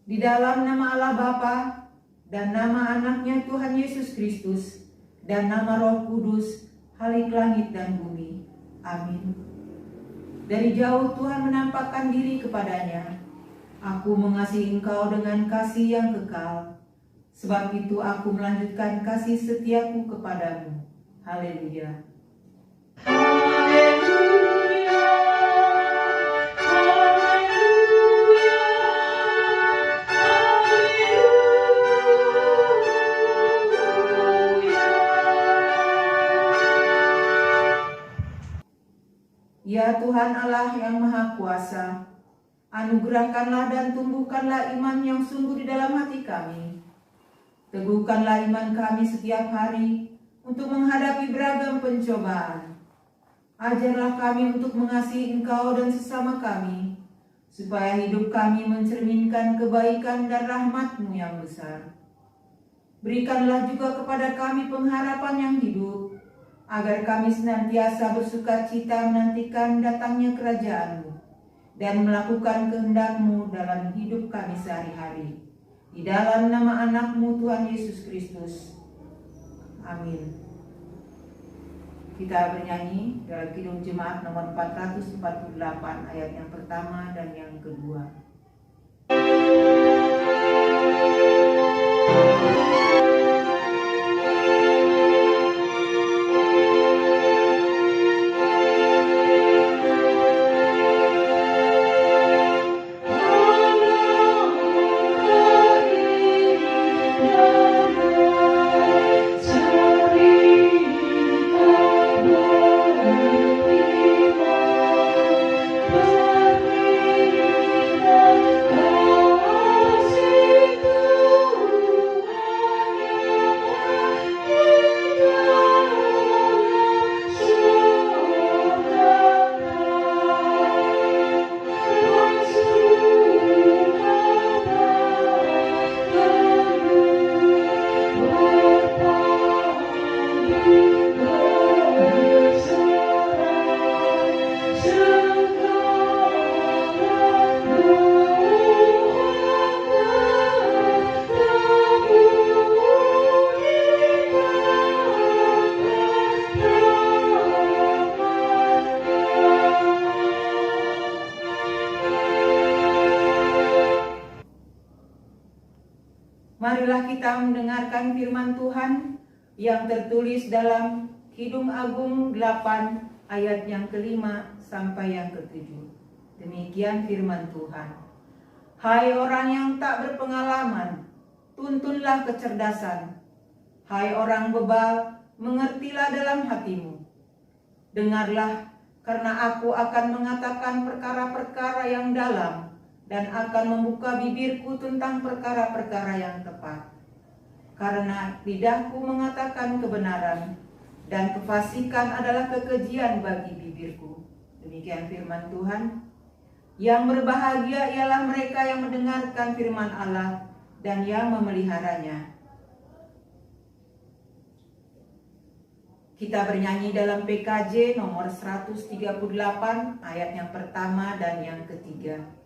Di dalam nama Allah Bapa dan nama anaknya Tuhan Yesus Kristus dan nama Roh Kudus, Halik langit dan bumi. Amin. Dari jauh Tuhan menampakkan diri kepadanya. Aku mengasihi engkau dengan kasih yang kekal. Sebab itu aku melanjutkan kasih setiaku kepadamu. Haleluya. Ya Tuhan Allah yang Maha Kuasa, anugerahkanlah dan tumbuhkanlah iman yang sungguh di dalam hati kami. Teguhkanlah iman kami setiap hari untuk menghadapi beragam pencobaan. Ajarlah kami untuk mengasihi Engkau dan sesama kami, supaya hidup kami mencerminkan kebaikan dan rahmat-Mu yang besar. Berikanlah juga kepada kami pengharapan yang hidup, agar kami senantiasa bersukacita menantikan datangnya kerajaan-Mu dan melakukan kehendak-Mu dalam hidup kami sehari-hari. Di dalam nama anak-Mu Tuhan Yesus Kristus. Amin. Kita bernyanyi dalam Kidung Jemaat nomor 448 ayat yang pertama dan yang kedua. Marilah kita mendengarkan firman Tuhan yang tertulis dalam Kidung Agung 8 ayat yang kelima sampai yang ketujuh. Demikian firman Tuhan. Hai orang yang tak berpengalaman, tuntunlah kecerdasan. Hai orang bebal, mengertilah dalam hatimu. Dengarlah, karena aku akan mengatakan perkara-perkara yang dalam dan akan membuka bibirku tentang perkara-perkara yang tepat. Karena lidahku mengatakan kebenaran, dan kefasikan adalah kekejian bagi bibirku. Demikian firman Tuhan. Yang berbahagia ialah mereka yang mendengarkan firman Allah dan yang memeliharanya. Kita bernyanyi dalam PKJ nomor 138 ayat yang pertama dan yang ketiga.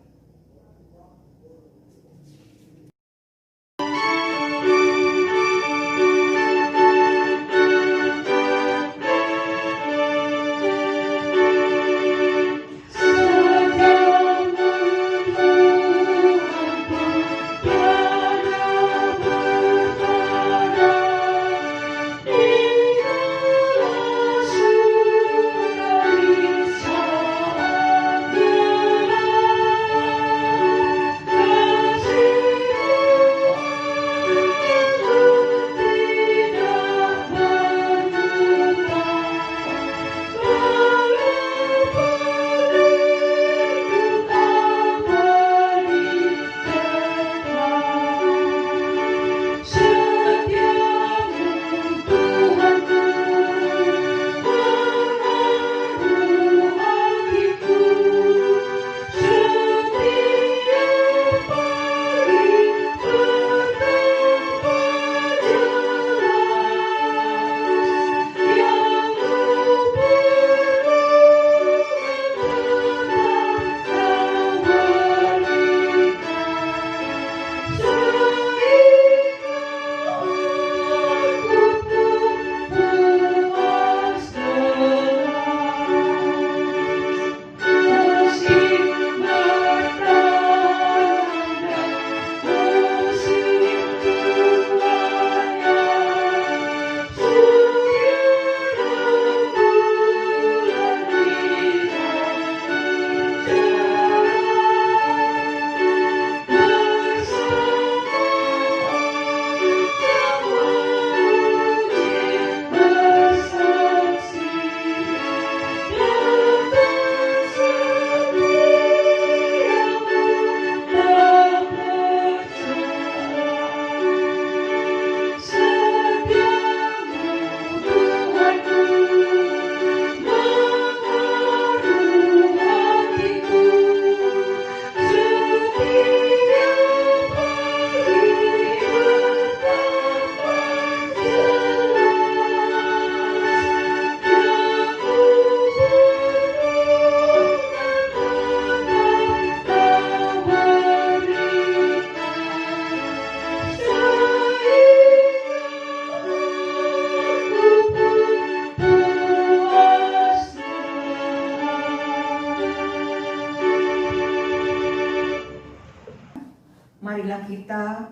marilah kita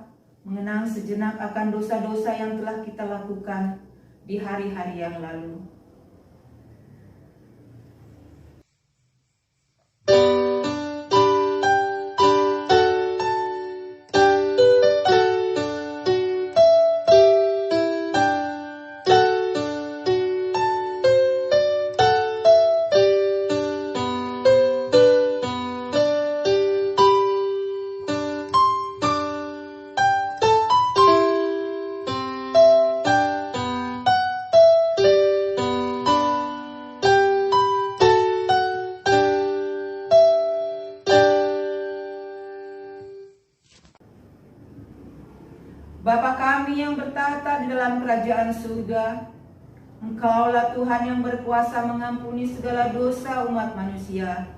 mengenang sejenak akan dosa-dosa yang telah kita lakukan di hari-hari yang lalu. Bapa kami yang bertahta di dalam kerajaan surga, Engkaulah Tuhan yang berkuasa mengampuni segala dosa umat manusia,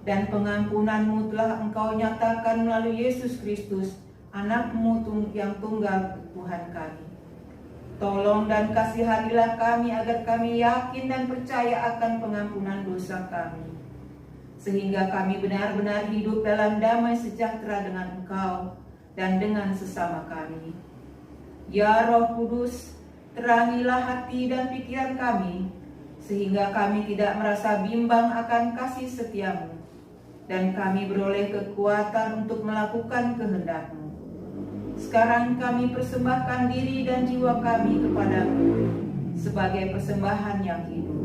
dan pengampunan-Mu telah Engkau nyatakan melalui Yesus Kristus, Anak-Mu yang tunggal Tuhan kami. Tolong dan kasihanilah kami agar kami yakin dan percaya akan pengampunan dosa kami, sehingga kami benar-benar hidup dalam damai sejahtera dengan Engkau dan dengan sesama kami. Ya Roh Kudus, terangilah hati dan pikiran kami, sehingga kami tidak merasa bimbang akan kasih setia-Mu, dan kami beroleh kekuatan untuk melakukan kehendak-Mu. Sekarang kami persembahkan diri dan jiwa kami kepada-Mu sebagai persembahan yang hidup,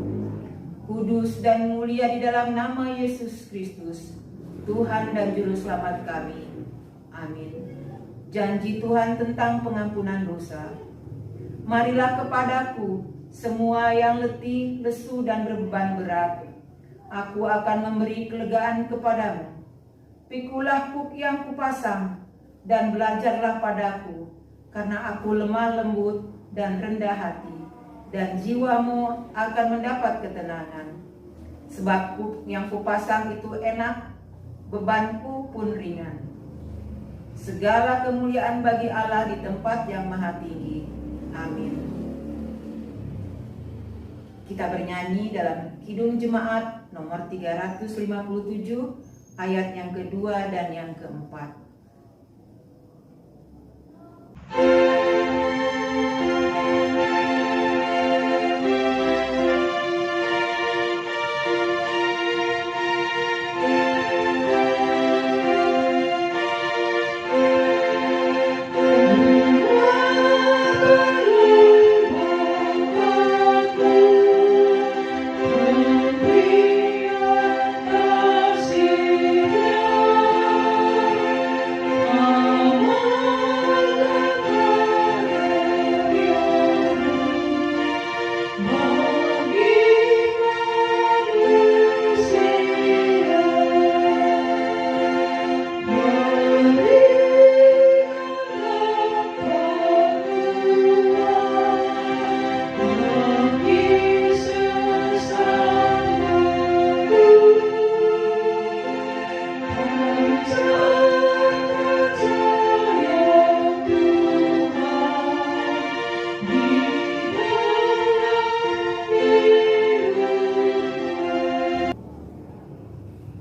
kudus dan mulia di dalam nama Yesus Kristus, Tuhan dan Juru Selamat kami. Amin. Janji Tuhan tentang pengampunan dosa. Marilah kepadaku semua yang letih, lesu, dan berbeban berat. Aku akan memberi kelegaan kepadamu. Pikulah kuk yang kupasang, dan belajarlah padaku, karena aku lemah lembut dan rendah hati, dan jiwamu akan mendapat ketenangan. Sebab kuk yang kupasang itu enak, bebanku pun ringan. Segala kemuliaan bagi Allah di tempat yang maha tinggi. Amin. Kita bernyanyi dalam Kidung Jemaat nomor 357, ayat yang kedua dan yang keempat.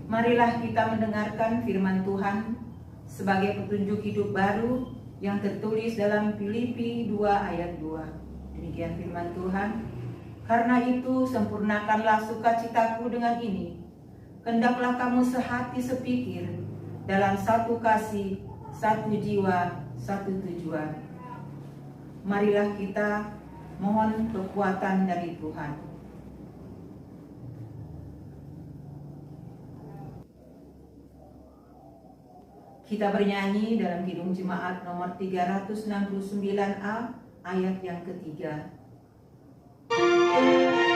Marilah kita mendengarkan firman Tuhan sebagai petunjuk hidup baru yang tertulis dalam Filipi 2 ayat 2. Demikian firman Tuhan. Karena itu sempurnakanlah sukacitaku dengan ini. Hendaklah kamu sehati sepikir, dalam satu kasih, satu jiwa, satu tujuan. Marilah kita mohon kekuatan dari Tuhan. Kita bernyanyi dalam Kidung Jemaat nomor 369A ayat yang ketiga. Yeah.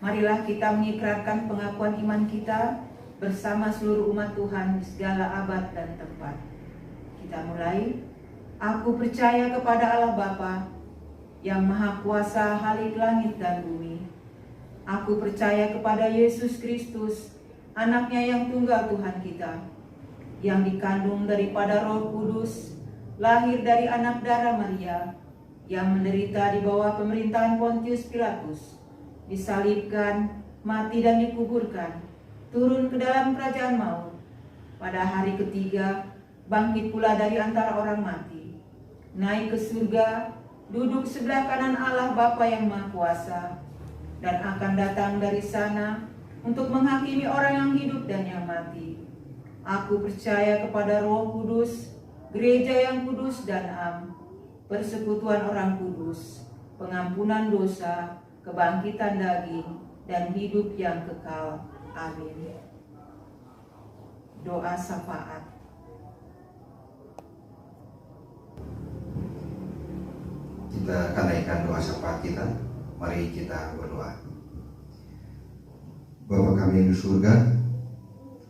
Marilah kita mengikrarkan pengakuan iman kita bersama seluruh umat Tuhan di segala abad dan tempat. Kita mulai. Aku percaya kepada Allah Bapa, yang Maha Kuasa Halik langit dan bumi. Aku percaya kepada Yesus Kristus, anaknya yang tunggal Tuhan kita, yang dikandung daripada Roh Kudus, lahir dari anak darah Maria, yang menderita di bawah pemerintahan Pontius Pilatus, disalibkan, mati dan dikuburkan, turun ke dalam kerajaan maut. Pada hari ketiga, bangkit pula dari antara orang mati, naik ke surga, duduk sebelah kanan Allah Bapa yang Maha Kuasa, dan akan datang dari sana untuk menghakimi orang yang hidup dan yang mati. Aku percaya kepada Roh Kudus, gereja yang kudus dan am, persekutuan orang kudus, pengampunan dosa, kebangkitan daging, dan hidup yang kekal. Amin. Doa syafaat. Kita akan naikkan doa syafaat kita. Mari kita berdoa. Bapa kami yang di surga,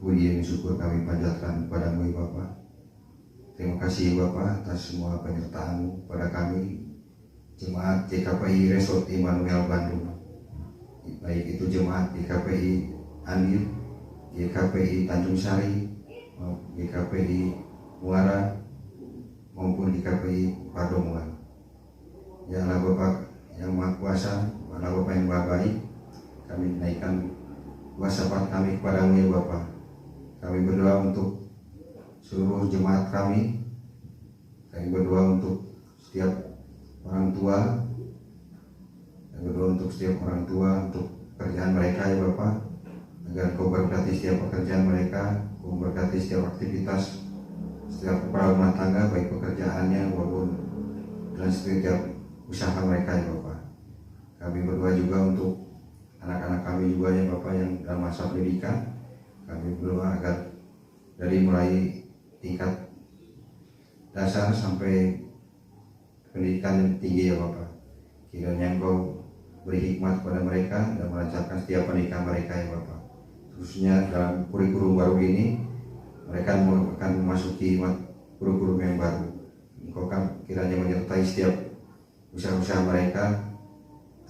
puji dan syukur kami panjatkan kepadamu ya Bapa. Terima kasih Bapa atas semua penyertaan-Mu pada kami, jemaat GKPI Resort Immanuel Bandung, baik itu jemaat GKPI Andir, GKPI Tanjung Sari, GKPI Muara, maupun GKPI Padomuan. Ya Allah Bapak yang Maha Kuasa, Allah Bapak yang Maha Baik, kami naikkan doa syafaat kami kepadamu ya Bapak. Kami berdoa untuk seluruh jemaat kami berdoa untuk setiap orang tua, kami berdoa untuk setiap orang tua, untuk pekerjaan mereka ya Bapak, agar Kau berkati setiap pekerjaan mereka, Kau berkati setiap aktivitas setiap kepala rumah tangga, baik pekerjaannya maupun dalam setiap usaha mereka ya Bapak. Kami berdoa juga untuk anak-anak kami juga ya Bapak yang dalam masa pendidikan. Kami berdoa agar dari mulai tingkat dasar sampai pendidikan yang tinggi ya Bapak, kiranya Engkau beri hikmat kepada mereka dan melancarkan setiap pendidikan mereka ya Bapak. Khususnya dalam kurikulum baru ini, mereka akan memasuki kurikulum yang baru. Engkau kan kiranya menyertai setiap usaha-usaha mereka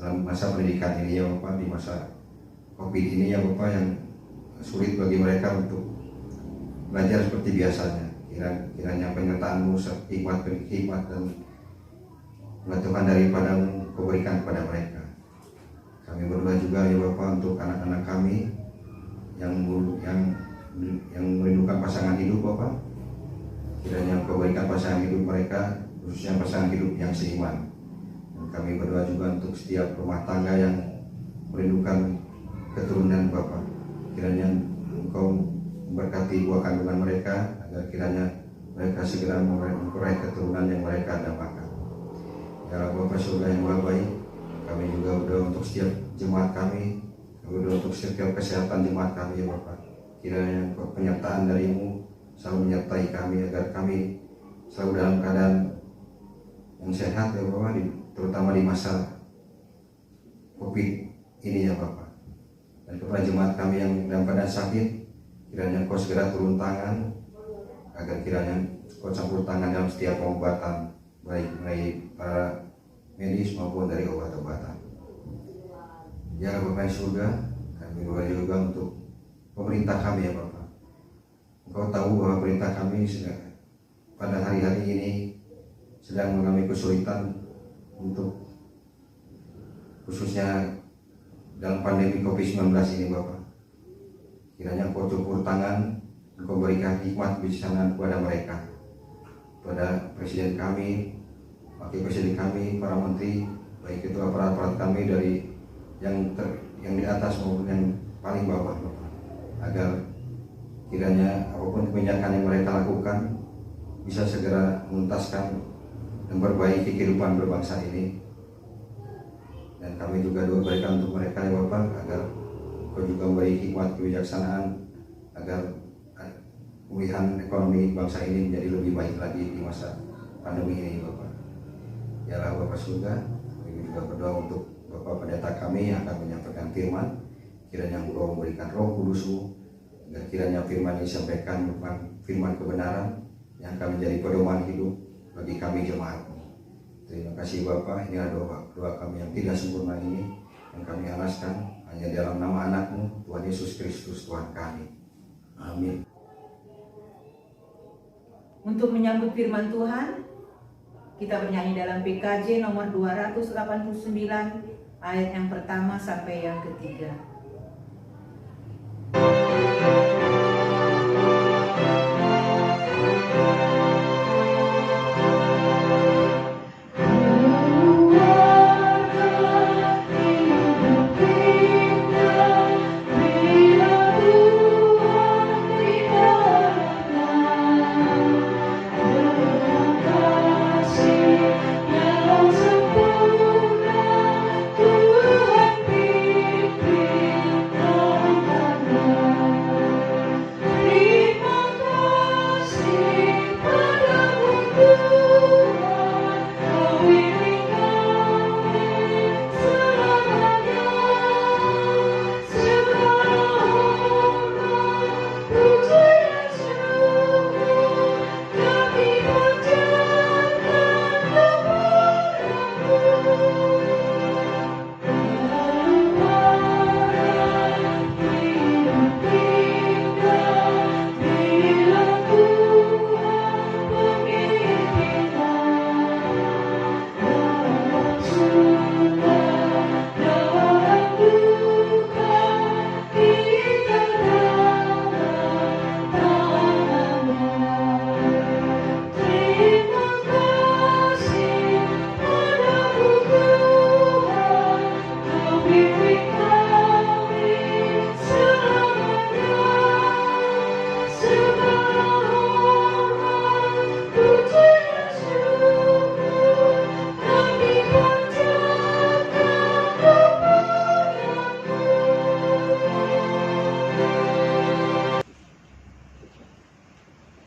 dalam masa pendidikan ini ya Bapak, di masa COVID ini ya Bapak, yang sulit bagi mereka untuk belajar seperti biasanya. Kiranya penyertaan-Mu, hikmat dan pengetahuan daripada-Mu Kau berikan kepada mereka. Kami berdoa juga ya Bapak untuk anak-anak kami yang merindukan pasangan hidup Bapak. Kiranya Kau berikan pasangan hidup mereka, khususnya pasangan hidup yang seiman. Dan kami berdoa juga untuk setiap rumah tangga yang merindukan keturunan Bapak. Kiranya Engkau memberkati buah kandungan mereka, agar kiranya mereka segera memperoleh keturunan yang mereka dambakan. Ya Bapa surga yang Maha Baik, kami juga berdoa untuk setiap jemaat kami berdoa untuk setiap kesehatan jemaat kami ya Bapak. Kiranya penyertaan dari-Mu selalu menyertai kami, agar kami selalu dalam keadaan yang sehat ya Bapak, terutama di masa COVID ini ya Bapak. Dan kepada jemaat kami yang dalam keadaan sakit, kiranya Kau segera turun tangan, agar kiranya Kau campur tangan dalam setiap pengobatan, baik dari para medis maupun dari obat-obatan. Ya Bapak yang surga, kami berdoa juga untuk pemerintah kami ya Bapak. Engkau tahu bahwa pemerintah kami pada hari-hari ini sedang mengalami kesulitan untuk khususnya dalam pandemi COVID-19 ini Bapak. Kiranya Engkau campur tangan, Engkau berikan hikmat kebijaksanaan kepada mereka, kepada Presiden kami, Wakil Presiden kami, para menteri, baik itu aparat-aparat kami dari yang di atas maupun yang paling bawah Bapak, agar kiranya apapun kebijakan yang mereka lakukan bisa segera menuntaskan dan memperbaiki kehidupan berbangsa ini. Dan kami juga doa berikan untuk mereka ya Bapak, agar Kau juga memberi hikmat kebijaksanaan, agar pemulihan ekonomi bangsa ini menjadi lebih baik lagi di masa pandemi ini Bapak. Ya Allah Bapak surga, kami juga berdoa untuk Bapak Bapak Pendeta kami yang akan menyampaikan firman, kiranya Engkau memberikan Roh Kudus-Mu, dan kiranya firman yang disampaikan merupakan firman kebenaran yang akan menjadi pedoman hidup bagi kami jemaat-Mu. Terima kasih Bapa, ini adalah doa kami yang tidak sempurna ini yang kami alaskan hanya dalam nama anak-Mu, Tuhan Yesus Kristus Tuhan kami. Amin. Untuk menyambut firman Tuhan, kita bernyanyi dalam PKJ nomor 289 ayat yang pertama sampai yang ketiga.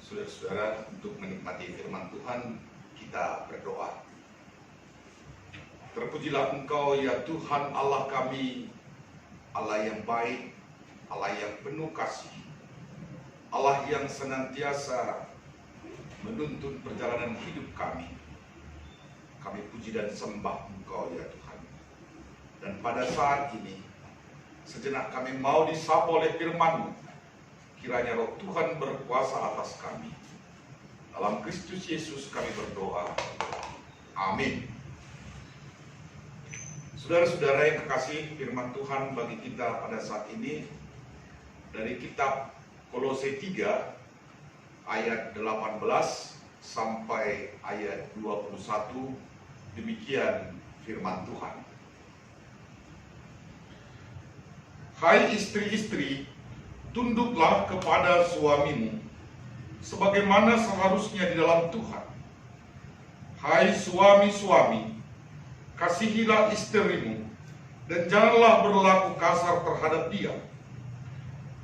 Saudara-saudara, untuk menikmati firman Tuhan, kita berdoa. Terpujilah Engkau ya Tuhan Allah kami, Allah yang baik, Allah yang penuh kasih, Allah yang senantiasa menuntun perjalanan hidup kami. Kami puji dan sembah Engkau ya Tuhan. Dan pada saat ini, sejenak kami mau disapa oleh firman-Mu. Kiranya Roh Tuhan berkuasa atas kami. Dalam Kristus Yesus kami berdoa. Amin. Saudara-saudara yang kekasih, firman Tuhan bagi kita pada saat ini dari kitab Kolose 3 ayat 18 sampai ayat 21. Demikian firman Tuhan. Hai istri-istri, tunduklah kepada suamimu, sebagaimana seharusnya di dalam Tuhan. Hai suami-suami, kasihilah istrimu, dan janganlah berlaku kasar terhadap dia.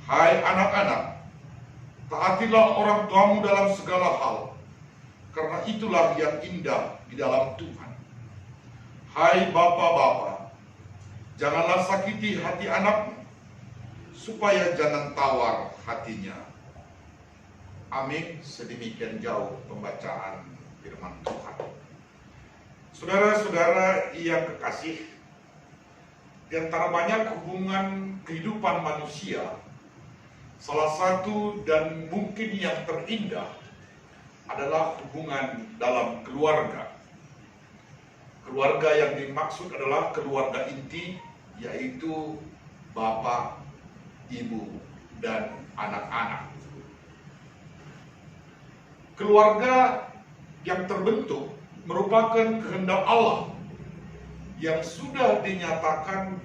Hai anak-anak, taatilah orang tuamu dalam segala hal, karena itulah yang indah di dalam Tuhan. Hai bapak-bapak, janganlah sakiti hati anakmu, supaya jangan tawar hatinya. Amin. Sedemikian jauh pembacaan firman Tuhan. Saudara-saudara yang kekasih, di antara banyak hubungan kehidupan manusia, salah satu dan mungkin yang terindah adalah hubungan dalam keluarga. Keluarga yang dimaksud adalah keluarga inti, yaitu bapak, ibu, dan anak-anak. Keluarga yang terbentuk merupakan kehendak Allah yang sudah dinyatakan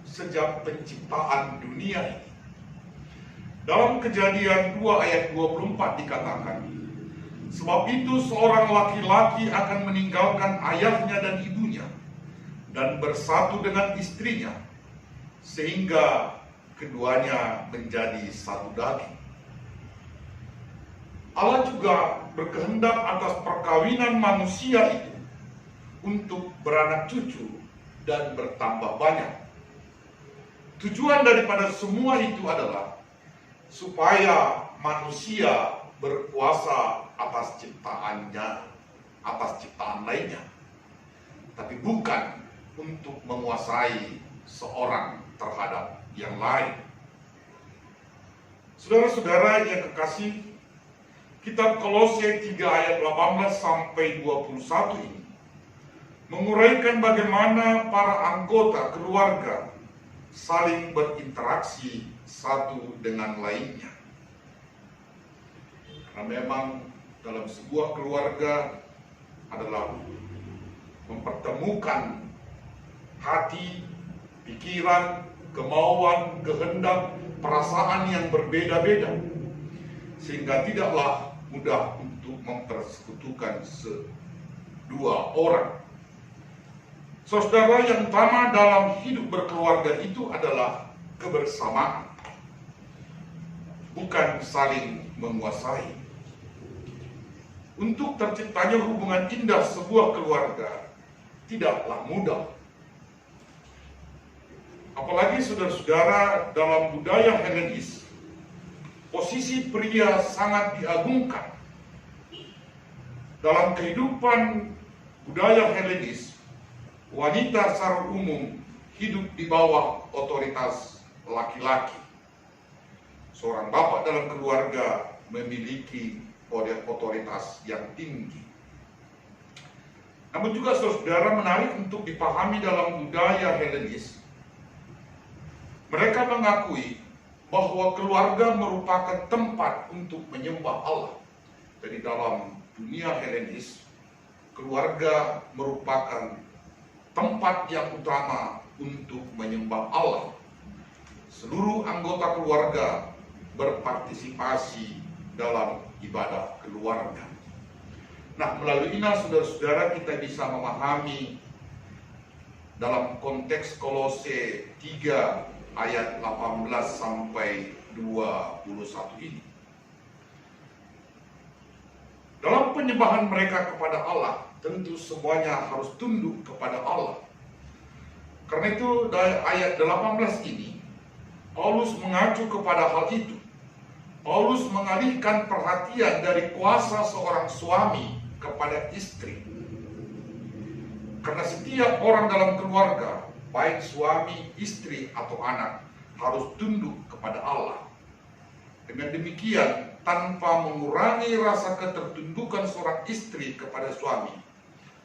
sejak penciptaan dunia ini. Dalam Kejadian 2 ayat 24 dikatakan, sebab itu seorang laki-laki akan meninggalkan ayahnya dan ibunya dan bersatu dengan istrinya, sehingga keduanya menjadi satu daging. Allah juga berkehendak atas perkawinan manusia itu untuk beranak cucu dan bertambah banyak. Tujuan daripada semua itu adalah supaya manusia berkuasa atas ciptaannya, atas ciptaan lainnya, tapi bukan untuk menguasai seorang terhadap yang lain. Saudara-saudara yang kekasih, kitab Kolose 3 ayat 18 sampai 21 ini menguraikan bagaimana para anggota keluarga saling berinteraksi satu dengan lainnya. Karena memang dalam sebuah keluarga adalah mempertemukan hati, pikiran, kemauan, kehendak, perasaan yang berbeda-beda, sehingga tidaklah mudah untuk mempersekutukan dua orang. Saudara, yang utama dalam hidup berkeluarga itu adalah kebersamaan, bukan saling menguasai. Untuk terciptanya hubungan indah sebuah keluarga tidaklah mudah. Apalagi saudara-saudara, dalam budaya Helenis, posisi pria sangat diagungkan. Dalam kehidupan budaya Helenis, wanita secara umum hidup di bawah otoritas laki-laki. Seorang bapak dalam keluarga memiliki otoritas yang tinggi. Namun juga saudara, menarik untuk dipahami dalam budaya Helenis, mereka mengakui bahwa keluarga merupakan tempat untuk menyembah Allah. Jadi dalam dunia Helenis, keluarga merupakan tempat yang utama untuk menyembah Allah. Seluruh anggota keluarga berpartisipasi dalam ibadah keluarga. Nah, melalui ini saudara-saudara kita bisa memahami dalam konteks Kolose 3 ayat 18 sampai 21 ini. Dalam penyembahan mereka kepada Allah, tentu semuanya harus tunduk kepada Allah. Karena itu dari ayat 18 ini, Paulus mengacu kepada hal itu. Paulus mengalihkan perhatian dari kuasa seorang suami kepada istri. Karena setiap orang dalam keluarga, baik suami, istri, atau anak, harus tunduk kepada Allah. Dengan demikian, tanpa mengurangi rasa ketertundukan seorang istri kepada suami,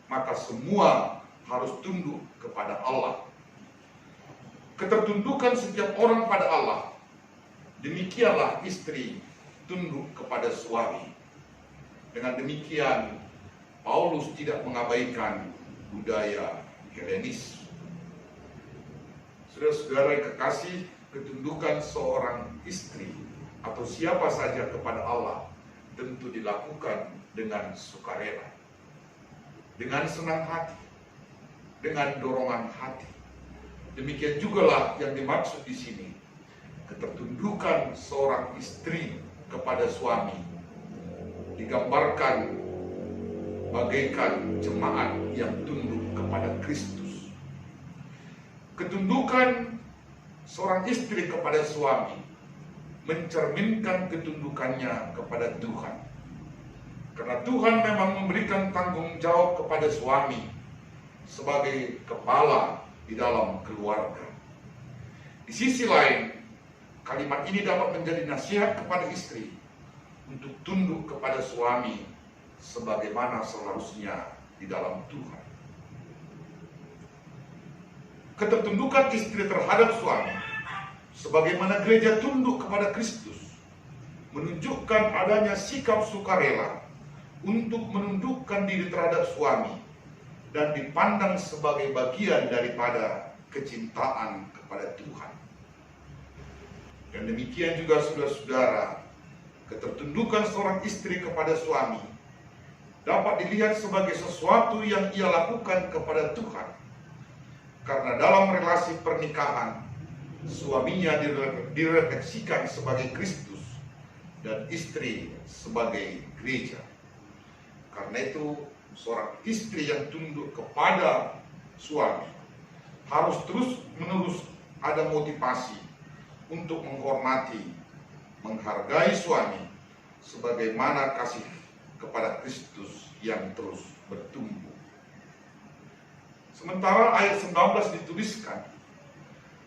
maka semua harus tunduk kepada Allah. Ketertundukan setiap orang pada Allah, demikianlah istri tunduk kepada suami. Dengan demikian, Paulus tidak mengabaikan budaya Helenis. Saudara-saudara yang kekasih, ketundukan seorang istri atau siapa saja kepada Allah tentu dilakukan dengan sukarela, dengan senang hati, dengan dorongan hati. Demikian jugalah yang dimaksud di sini, ketertundukan seorang istri kepada suami digambarkan bagaikan jemaat yang tunduk kepada Kristus. Ketundukan seorang istri kepada suami mencerminkan ketundukannya kepada Tuhan. Karena Tuhan memang memberikan tanggung jawab kepada suami sebagai kepala di dalam keluarga. Di sisi lain, kalimat ini dapat menjadi nasihat kepada istri untuk tunduk kepada suami sebagaimana seharusnya di dalam Tuhan. Ketertundukan istri terhadap suami sebagaimana gereja tunduk kepada Kristus menunjukkan adanya sikap sukarela untuk menundukkan diri terhadap suami dan dipandang sebagai bagian daripada kecintaan kepada Tuhan. Dan demikian juga saudara-saudara, ketertundukan seorang istri kepada suami dapat dilihat sebagai sesuatu yang ia lakukan kepada Tuhan. Karena dalam relasi pernikahan, suaminya direfleksikan sebagai Kristus dan istri sebagai gereja. Karena itu, seorang istri yang tunduk kepada suami harus terus-menerus ada motivasi untuk menghormati, menghargai suami sebagaimana kasih kepada Kristus yang terus bertumbuh. Sementara ayat 19 dituliskan,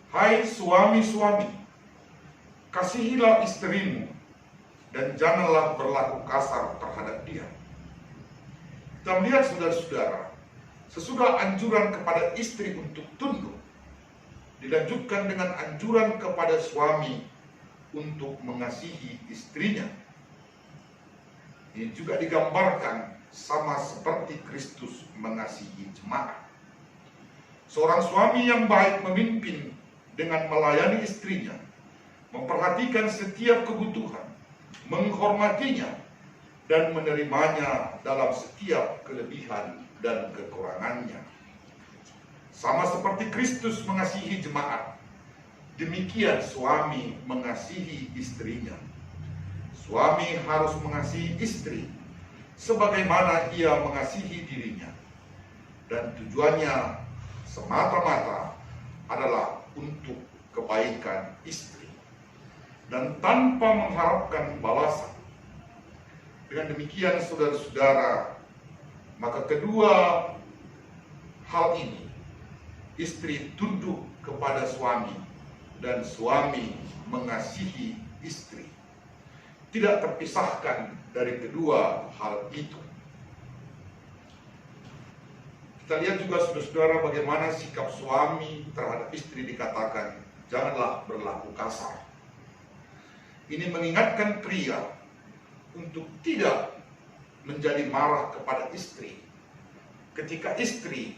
"Hai suami-suami, kasihilah istrimu dan janganlah berlaku kasar terhadap dia." Kita melihat saudara-saudara, sesudah anjuran kepada istri untuk tunduk, dilanjutkan dengan anjuran kepada suami untuk mengasihi istrinya. Ini juga digambarkan sama seperti Kristus mengasihi jemaat. Seorang suami yang baik memimpin dengan melayani istrinya, memperhatikan setiap kebutuhan, menghormatinya, dan menerimanya dalam setiap kelebihan dan kekurangannya. Sama seperti Kristus mengasihi jemaat, demikian suami mengasihi istrinya. Suami harus mengasihi istri sebagaimana ia mengasihi dirinya, dan tujuannya semata-mata adalah untuk kebaikan istri dan tanpa mengharapkan balasan. Dengan demikian saudara-saudara, maka kedua hal ini, istri tunduk kepada suami dan suami mengasihi istri, tidak terpisahkan dari kedua hal itu. Kita lihat juga saudara-saudara bagaimana sikap suami terhadap istri dikatakan, janganlah berlaku kasar. Ini mengingatkan pria untuk tidak menjadi marah kepada istri ketika istri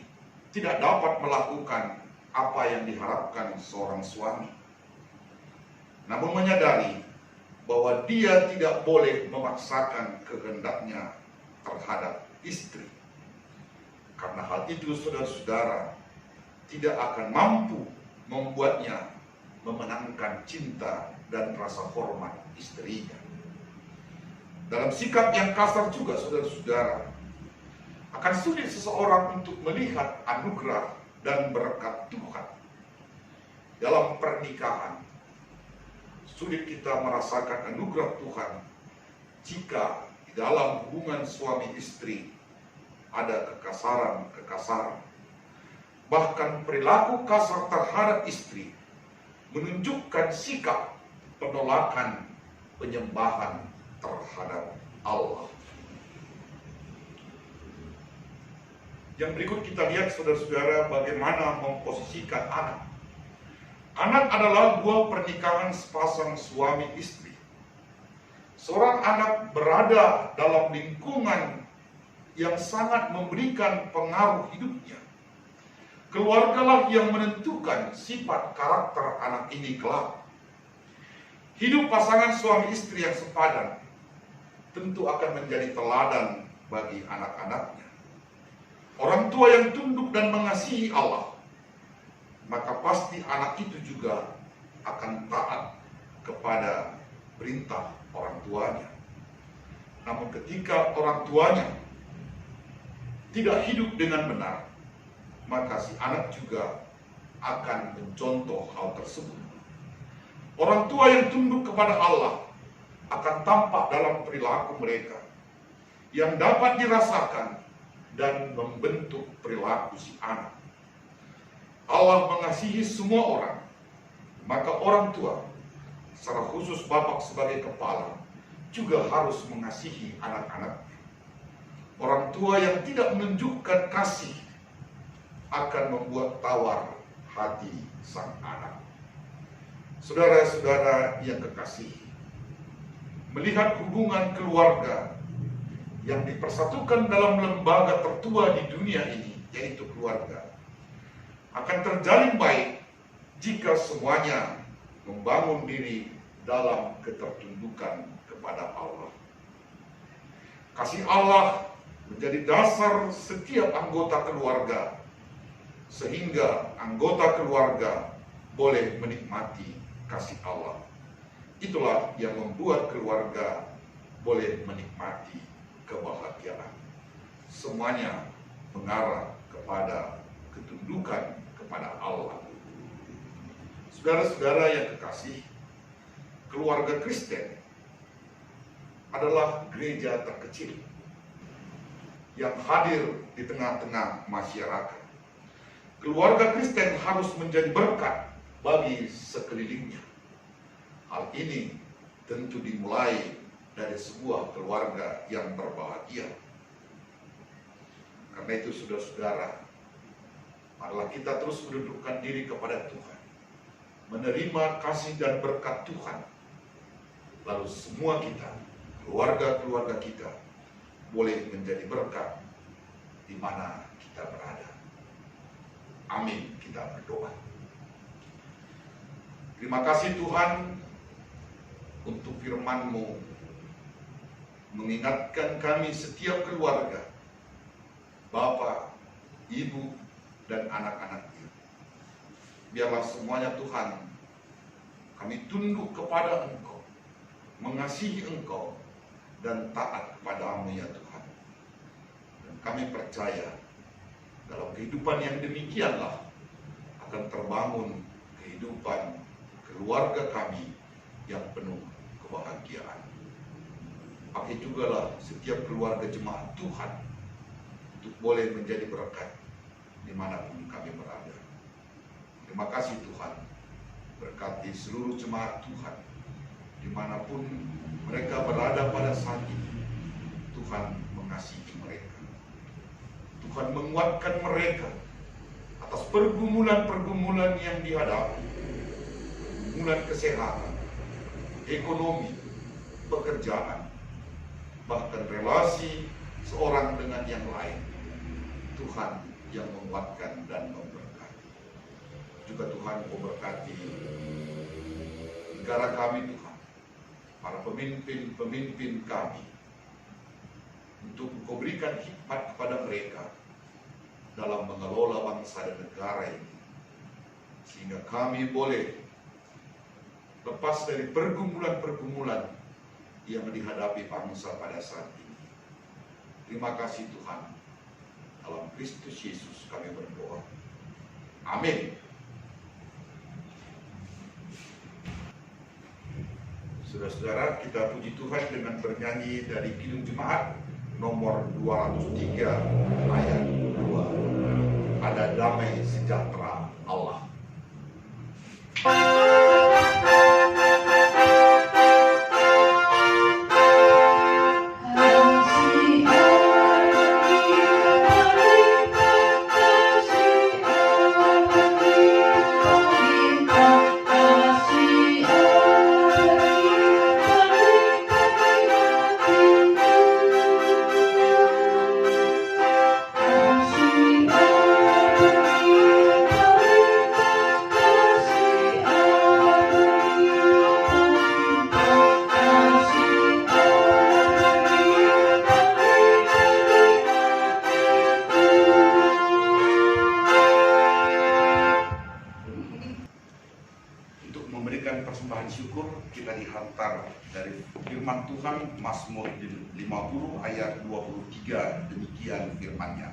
tidak dapat melakukan apa yang diharapkan seorang suami. Namun menyadari bahwa dia tidak boleh memaksakan kehendaknya terhadap istri. Karena hal itu saudara-saudara tidak akan mampu membuatnya memenangkan cinta dan rasa hormat istrinya. Dalam sikap yang kasar juga saudara-saudara, akan sulit seseorang untuk melihat anugerah dan berkat Tuhan. Dalam pernikahan, sulit kita merasakan anugerah Tuhan jika di dalam hubungan suami istri ada kekasaran. Bahkan perilaku kasar terhadap istri menunjukkan sikap penolakan penyembahan terhadap Allah. Yang berikut kita lihat saudara-saudara bagaimana memposisikan anak. Anak adalah buah pernikahan sepasang suami istri. Seorang anak berada dalam lingkungan yang sangat memberikan pengaruh hidupnya. Keluargalah yang menentukan sifat karakter anak ini kelak. Hidup pasangan suami istri yang sepadan tentu akan menjadi teladan bagi anak-anaknya. Orang tua yang tunduk dan mengasihi Allah, maka pasti anak itu juga akan taat kepada perintah orang tuanya. Namun ketika orang tuanya tidak hidup dengan benar, maka si anak juga akan mencontoh hal tersebut. Orang tua yang tunduk kepada Allah akan tampak dalam perilaku mereka yang dapat dirasakan dan membentuk perilaku si anak. Allah mengasihi semua orang, maka orang tua, secara khusus bapak sebagai kepala, juga harus mengasihi anak-anaknya. Orang tua yang tidak menunjukkan kasih akan membuat tawar hati sang anak. Saudara-saudara yang kekasihi, melihat hubungan keluarga yang dipersatukan dalam lembaga tertua di dunia ini, yaitu keluarga, akan terjalin baik jika semuanya membangun diri dalam ketertundukan kepada Allah. Kasih Allah menjadi dasar setiap anggota keluarga, sehingga anggota keluarga boleh menikmati kasih Allah. Itulah yang membuat keluarga boleh menikmati kebahagiaan. Semuanya mengarah kepada ketundukan kepada kepada Allah. Saudara-saudara yang kekasih, keluarga Kristen adalah gereja terkecil yang hadir di tengah-tengah masyarakat. Keluarga Kristen harus menjadi berkat bagi sekelilingnya. Hal ini tentu dimulai dari sebuah keluarga yang berbahagia. Karena itu saudara-saudara, marilah kita terus mendudukkan diri kepada Tuhan, menerima kasih dan berkat Tuhan. Lalu semua kita, keluarga-keluarga kita, boleh menjadi berkat di mana kita berada. Amin, kita berdoa. Terima kasih Tuhan untuk firman-Mu mengingatkan kami setiap keluarga, Bapak, Ibu, dan anak-anaknya. Biarlah semuanya Tuhan, kami tunduk kepada Engkau, mengasihi Engkau, dan taat kepada-Mu ya Tuhan. Dan kami percaya dalam kehidupan yang demikianlah akan terbangun kehidupan keluarga kami yang penuh kebahagiaan. Pakai jugalah setiap keluarga jemaat Tuhan untuk boleh menjadi berkat dimanapun kami berada. Terima kasih Tuhan, berkati seluruh jemaat Tuhan dimanapun mereka berada pada saat ini. Tuhan mengasihi mereka, Tuhan menguatkan mereka atas pergumulan-pergumulan yang dihadapi, pergumulan kesehatan, ekonomi, pekerjaan, bahkan relasi seorang dengan yang lain. Tuhan yang menguatkan dan memberkati. Juga Tuhan memberkati negara kami Tuhan, para pemimpin-pemimpin kami, untuk Engkau berikan hikmat kepada mereka dalam mengelola bangsa dan negara ini, sehingga kami boleh lepas dari pergumulan-pergumulan yang dihadapi bangsa pada saat ini. Terima kasih Tuhan, dalam Kristus Yesus kami berdoa. Amin. Saudara-saudara, kita puji Tuhan dengan bernyanyi dari Kidung Jemaat nomor 203 ayat 2. Ada damai sejahtera Allah. Persembahan syukur kita dihantar dari firman Tuhan Mazmur 50 ayat 23. Demikian firman-Nya.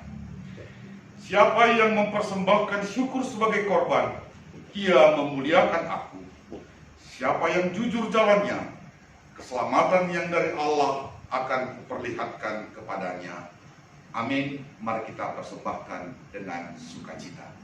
Siapa yang mempersembahkan syukur sebagai korban, ia memuliakan aku. Siapa yang jujur jalannya, keselamatan yang dari Allah akan kuperlihatkan kepadanya. Amin. Mari kita persembahkan dengan sukacita.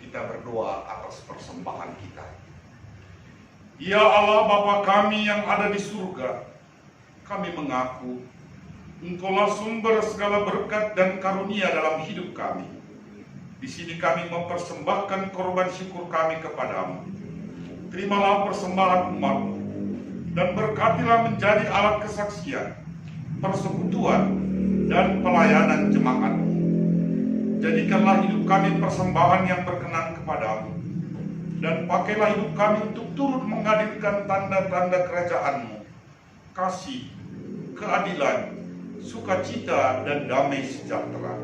Kita berdoa atas persembahan kita. Ya Allah Bapa kami yang ada di surga, kami mengaku Engkaulah sumber segala berkat dan karunia dalam hidup kami. Di sini kami mempersembahkan korban syukur kami kepadamu. Terimalah persembahan umatmu, dan berkatilah menjadi alat kesaksian, persekutuan, dan pelayanan jemaatmu. Jadikanlah hidup kami persembahan yang berkenan kepadamu, dan pakailah hidup kami untuk turut menghadirkan tanda-tanda kerajaan-Mu, kasih, keadilan, sukacita, dan damai sejahtera.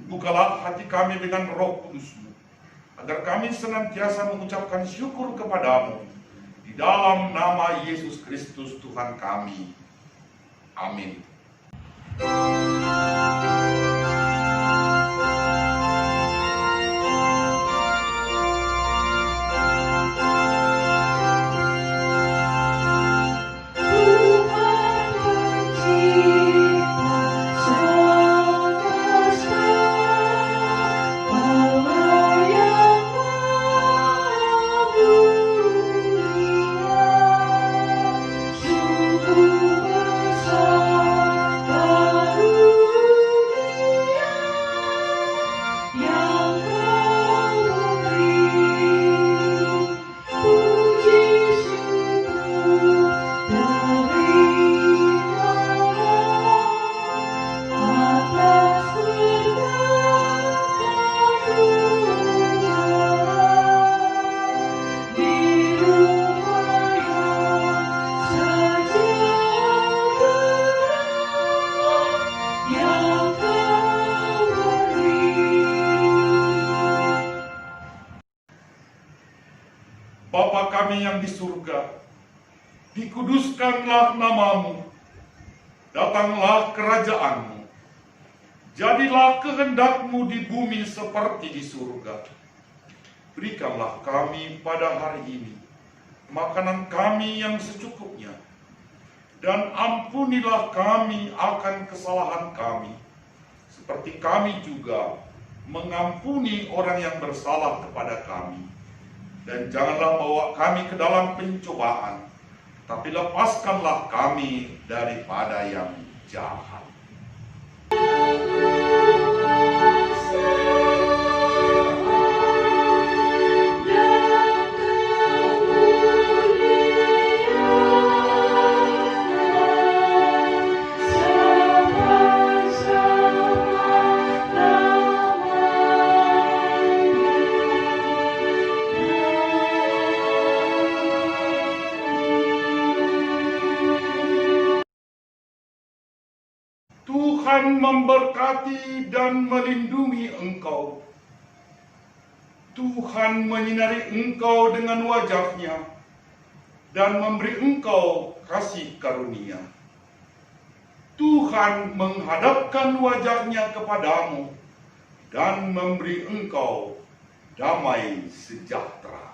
Bukalah hati kami dengan Roh Kudus-Mu, agar kami senantiasa mengucapkan syukur kepadamu, di dalam nama Yesus Kristus Tuhan kami. Amin. Bapa kami yang di surga, dikuduskanlah namamu, datanglah kerajaan-Mu, jadilah kehendak-Mu di bumi seperti di surga. Berikanlah kami pada hari ini makanan kami yang secukupnya, dan ampunilah kami akan kesalahan kami, seperti kami juga mengampuni orang yang bersalah kepada kami. Dan janganlah bawa kami ke dalam pencobaan, tapi lepaskanlah kami daripada yang jahat. Tuhan memberkati dan melindungi engkau. Tuhan menyinari engkau dengan wajah-Nya dan memberi engkau kasih karunia. Tuhan menghadapkan wajah-Nya kepadamu dan memberi engkau damai sejahtera.